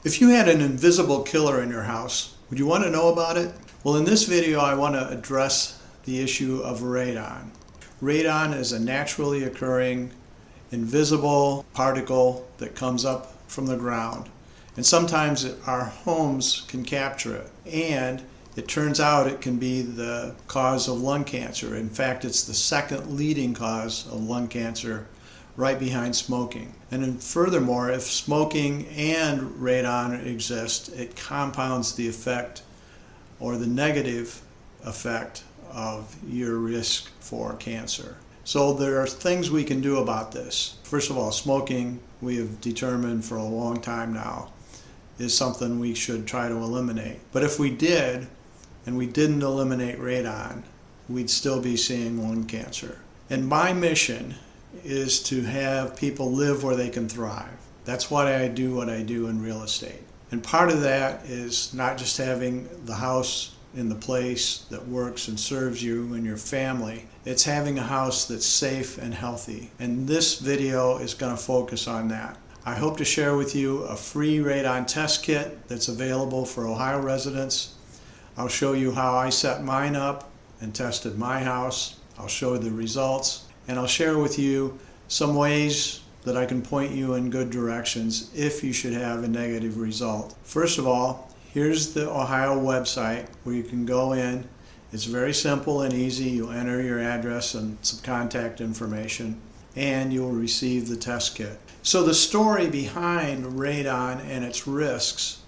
If you had an invisible killer in your house, would you want to know about it? Well, in this video, I want to address the issue of radon. Radon is a naturally occurring invisible particle that comes up from the ground. And sometimes our homes can capture it. And it turns out it can be the cause of lung cancer. In fact, it's the second leading cause of lung cancer, right behind smoking. And then furthermore, if smoking and radon exist, it compounds the effect or the negative effect of your risk for cancer. So there are things we can do about this. First of all, smoking, we have determined for a long time now, is something we should try to eliminate. But if we did, and we didn't eliminate radon, we'd still be seeing lung cancer. And my mission is to have people live where they can thrive. That's why I do what I do in real estate. And part of that is not just having the house in the place that works and serves you and your family. It's having a house that's safe and healthy. And this video is going to focus on that. I hope to share with you a free radon test kit that's available for Ohio residents. I'll show you how I set mine up and tested my house. I'll show the results. And I'll share with you some ways that I can point you in good directions if you should have a negative result. First of all, here's the Ohio website where you can go in. It's very simple and easy. You'll enter your address and some contact information, and you'll receive the test kit. So the story behind radon and its risks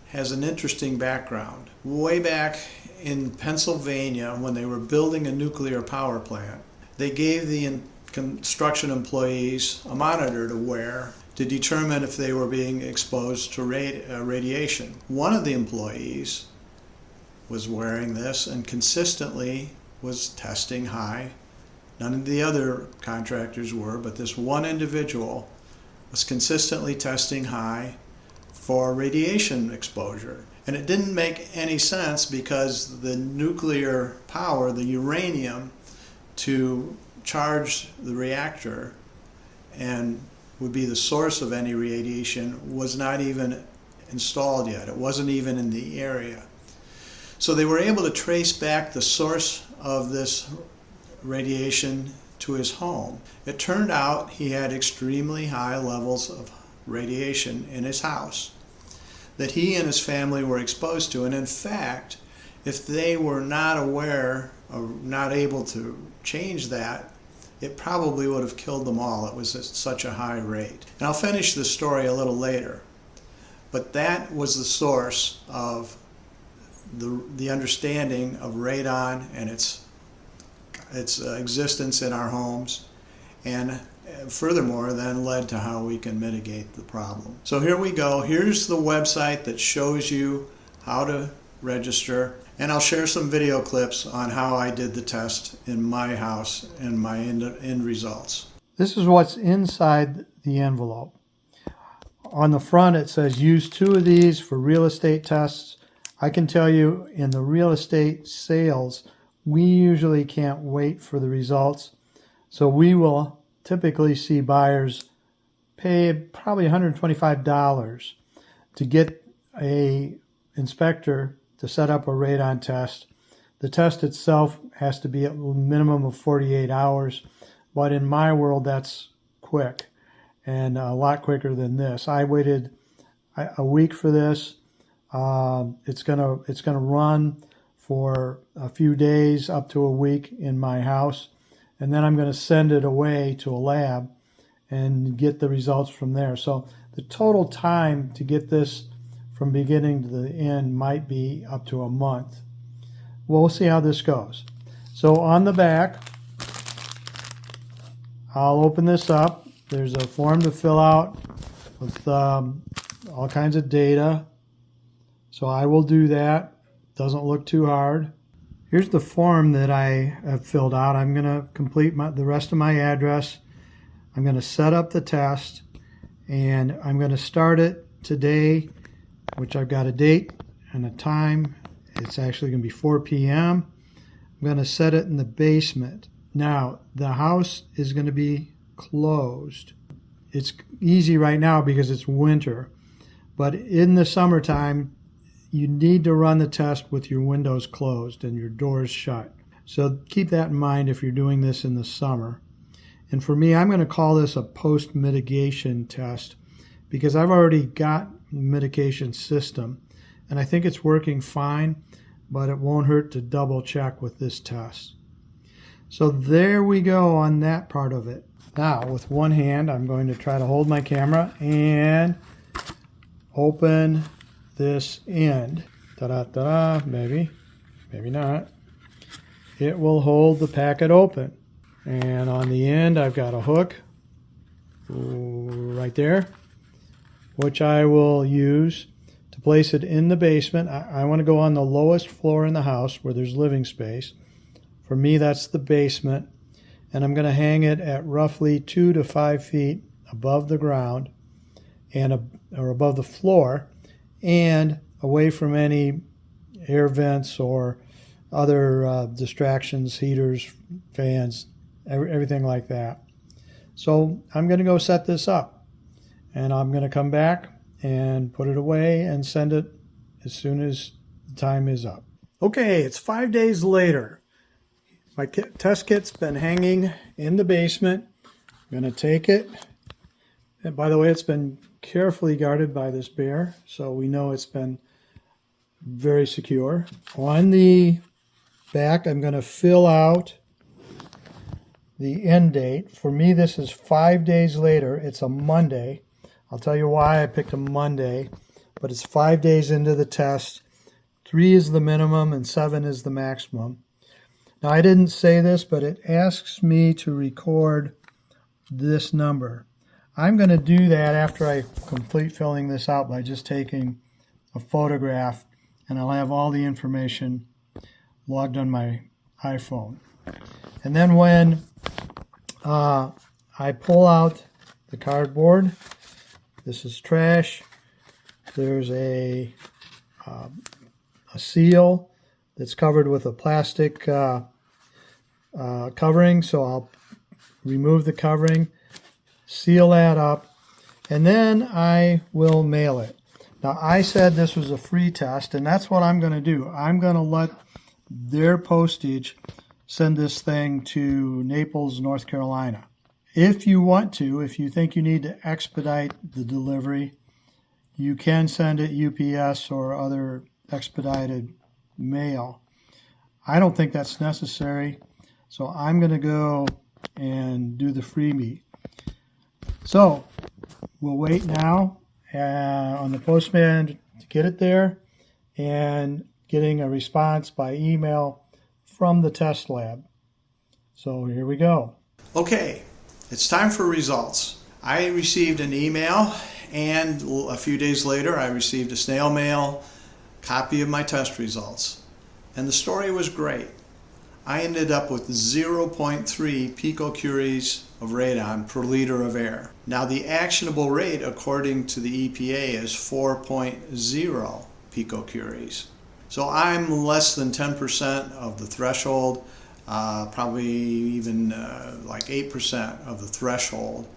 has an interesting background. Way back in Pennsylvania, when they were building a nuclear power plant, they gave the construction employees a monitor to wear to determine if they were being exposed to radiation. One of the employees was wearing this and consistently was testing high. None of the other contractors were, but this one individual was consistently testing high for radiation exposure. And it didn't make any sense because the nuclear power, the uranium, to charge the reactor and would be the source of any radiation was not even installed yet. It wasn't even in the area. So they were able to trace back the source of this radiation to his home. It turned out he had extremely high levels of radiation in his house that he and his family were exposed to. And in fact, if they were not aware or not able to change that, it probably would have killed them all. It was at such a high rate. And I'll finish the story a little later. But that was the source of the understanding of radon and its existence in our homes, and furthermore then led to how we can mitigate the problem. So here we go. Here's the website that shows you how to register, and I'll share some video clips on how I did the test in my house and my end results. This is what's inside the envelope. On the front it says use 2 of these for real estate tests. I can tell you in the real estate sales, we usually can't wait for the results. So we will typically see buyers pay probably $125 to get a inspector to set up a radon test. The test itself has to be a minimum of 48 hours, but in my world that's quick and a lot quicker than this. I waited a week for this. It's gonna run for a few days up to a week in my house, and then I'm going to send it away to a lab and get the results from there. So the total time to get this from beginning to the end might be up to a month. We'll see how this goes. So on the back, I'll open this up. There's a form to fill out with all kinds of data. So I will do that. Doesn't look too hard. Here's the form that I have filled out. I'm going to complete the rest of my address. I'm going to set up the test, and I'm going to start it today, which I've got a date and a time. It's actually going to be 4 p.m. I'm going to set it in the basement. Now, the house is going to be closed. It's easy right now because it's winter, But in the summertime, you need to run the test with your windows closed and your doors shut. So keep that in mind if you're doing this in the summer. And for me, I'm going to call this a post-mitigation test because I've already got a mitigation system and I think it's working fine, but it won't hurt to double check with this test. So there we go on that part of it. Now, with one hand, I'm going to try to hold my camera and open this end. Ta-da-ta-da, maybe not. It will hold the packet open. And on the end, I've got a hook right there, which I will use to place it in the basement. I want to go on the lowest floor in the house where there's living space. For me, that's the basement. And I'm going to hang it at roughly 2 to 5 feet above the ground or above the floor and away from any air vents or other distractions, heaters, fans, everything like that. So I'm going to go set this up and I'm going to come back and put it away and send it as soon as the time is up. Okay, it's 5 days later. My test kit's been hanging in the basement. I'm going to take it. And by the way, it's been carefully guarded by this bear, so we know it's been very secure. On the back, I'm going to fill out the end date. For me, this is 5 days later. It's a Monday. I'll tell you why I picked a Monday, but it's 5 days into the test. 3 is the minimum and 7 is the maximum. Now, I didn't say this, but it asks me to record this number. I'm going to do that after I complete filling this out by just taking a photograph, and I'll have all the information logged on my iPhone. And then when I pull out the cardboard, this is trash. There's a seal that's covered with a plastic covering, so I'll remove the covering, seal that up, and then I will mail it. Now, I said this was a free test, and that's what I'm going to do. I'm going to let their postage send this thing to Naples, North Carolina. If you want to, if you think you need to expedite the delivery, you can send it UPS or other expedited mail. I don't think that's necessary, so I'm going to go and do the freebie. So we'll wait now on the postman to get it there and getting a response by email from the test lab. So here we go. Okay, it's time for results. I received an email, and a few days later I received a snail mail copy of my test results. And the story was great. I ended up with 0.3 picocuries of radon per liter of air. Now, the actionable rate according to the EPA is 4.0 picocuries. So I'm less than 10% of the threshold, probably even like 8% of the threshold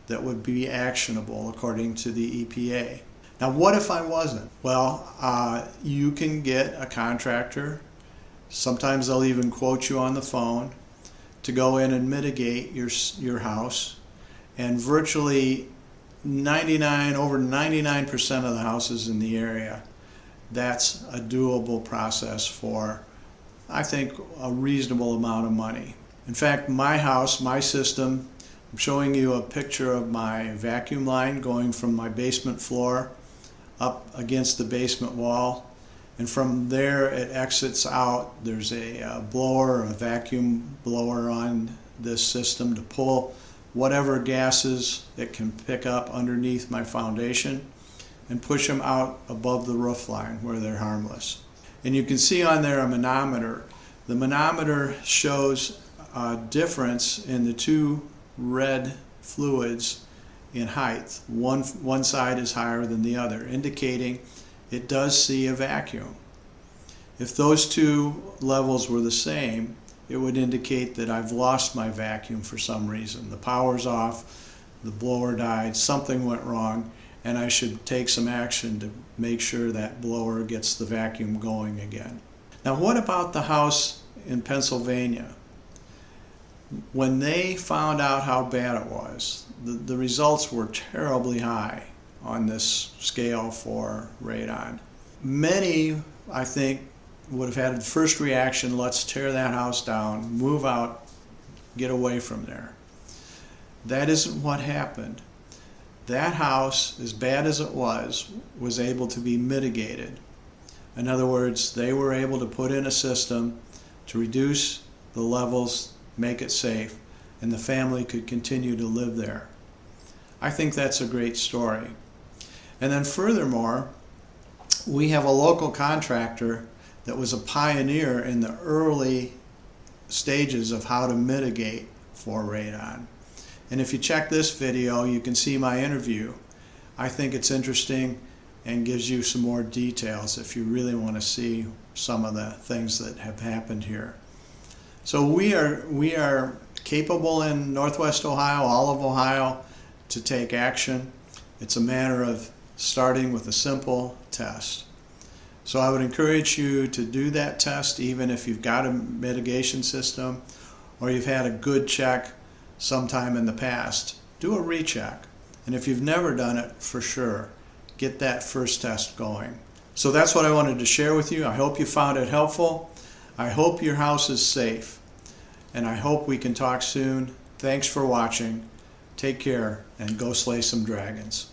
that would be actionable according to the EPA. Now, what if I wasn't? Well, you can get a contractor. Sometimes they'll even quote you on the phone to go in and mitigate your house. And virtually over 99% of the houses in the area, that's a doable process for, I think, a reasonable amount of money. In fact, my house, my system, I'm showing you a picture of my vacuum line going from my basement floor up against the basement wall. And from there it exits out. There's a blower, a vacuum blower on this system to pull whatever gases it can pick up underneath my foundation and push them out above the roof line where they're harmless. And you can see on there a manometer. The manometer shows a difference in the two red fluids in height. One side is higher than the other, indicating it does see a vacuum. If those two levels were the same, it would indicate that I've lost my vacuum for some reason. The power's off, the blower died, something went wrong, and I should take some action to make sure that blower gets the vacuum going again. Now, what about the house in Pennsylvania? When they found out how bad it was, the results were terribly high on this scale for radon. Many, I think, would have had the first reaction, let's tear that house down, move out, get away from there. That isn't what happened. That house, as bad as it was able to be mitigated. In other words, they were able to put in a system to reduce the levels, make it safe, and the family could continue to live there. I think that's a great story. And then furthermore, we have a local contractor that was a pioneer in the early stages of how to mitigate for radon. And if you check this video, you can see my interview. I think it's interesting and gives you some more details if you really want to see some of the things that have happened here. So we are capable in Northwest Ohio, all of Ohio, to take action. It's a matter of starting with a simple test. So I would encourage you to do that test even if you've got a mitigation system or you've had a good check sometime in the past. Do a recheck. And if you've never done it, for sure, get that first test going. So that's what I wanted to share with you. I hope you found it helpful. I hope your house is safe. And I hope we can talk soon. Thanks for watching. Take care and go slay some dragons.